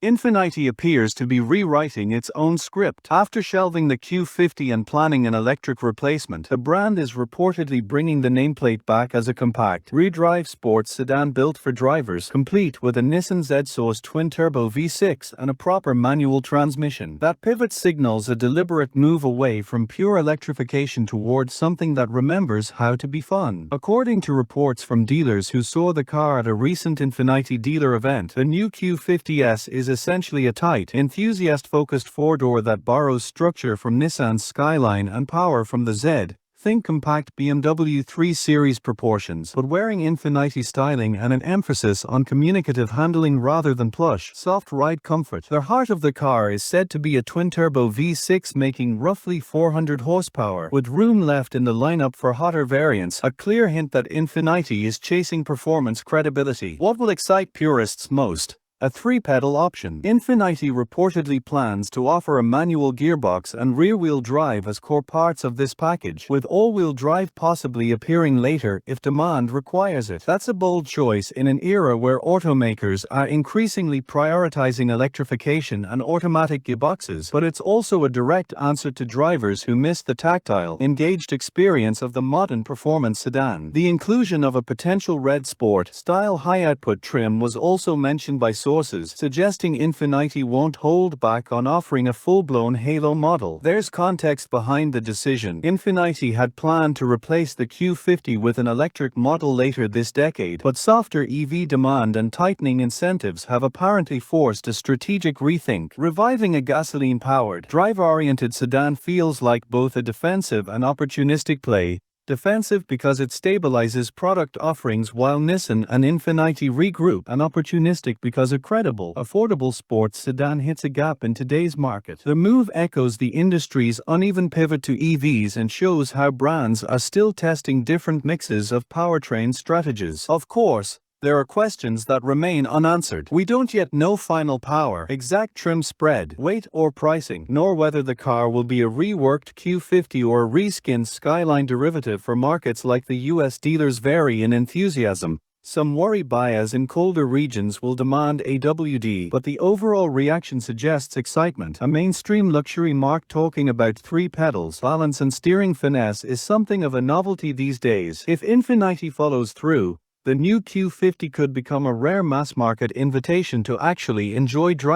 Infiniti appears to be rewriting its own script. After shelving the Q50 and planning an electric replacement, the brand is reportedly bringing the nameplate back as a compact, rear-drive sports sedan built for drivers, complete with a Nissan Z-Source twin-turbo V6 and a proper manual transmission. That pivot signals a deliberate move away from pure electrification towards something that remembers how to be fun. According to reports from dealers who saw the car at a recent Infiniti dealer event, the new Q50S is essentially a tight, enthusiast-focused four-door that borrows structure from Nissan's Skyline and power from the Z. Think compact BMW 3 Series proportions, but wearing Infiniti styling and an emphasis on communicative handling rather than plush, soft ride comfort. The heart of the car is said to be a twin-turbo V6 making roughly 400 horsepower, with room left in the lineup for hotter variants, a clear hint that Infiniti is chasing performance credibility. What will excite purists most? A three-pedal option. Infiniti reportedly plans to offer a manual gearbox and rear-wheel drive as core parts of this package, with all-wheel drive possibly appearing later if demand requires it. That's a bold choice in an era where automakers are increasingly prioritizing electrification and automatic gearboxes, but it's also a direct answer to drivers who miss the tactile, engaged experience of the modern performance sedan. The inclusion of a potential red sport-style high-output trim was also mentioned by sources, suggesting Infiniti won't hold back on offering a full-blown halo model. There's context behind the decision. Infiniti had planned to replace the Q50 with an electric model later this decade, but softer EV demand and tightening incentives have apparently forced a strategic rethink. Reviving a gasoline-powered, drive-oriented sedan feels like both a defensive and opportunistic play. Defensive because it stabilizes product offerings while Nissan and Infiniti regroup, and opportunistic because a credible, affordable sports sedan hits a gap in today's market. The move echoes the industry's uneven pivot to EVs and shows how brands are still testing different mixes of powertrain strategies. Of course, there are questions that remain unanswered. We don't yet know final power, exact trim spread, weight or pricing, nor whether the car will be a reworked Q50 or a reskinned Skyline derivative for markets like the US. Dealers vary in enthusiasm. Some worry buyers in colder regions will demand AWD, but the overall reaction suggests excitement. A mainstream luxury marque talking about three pedals, balance and steering finesse is something of a novelty these days. If Infiniti follows through, the new Q50 could become a rare mass-market invitation to actually enjoy driving.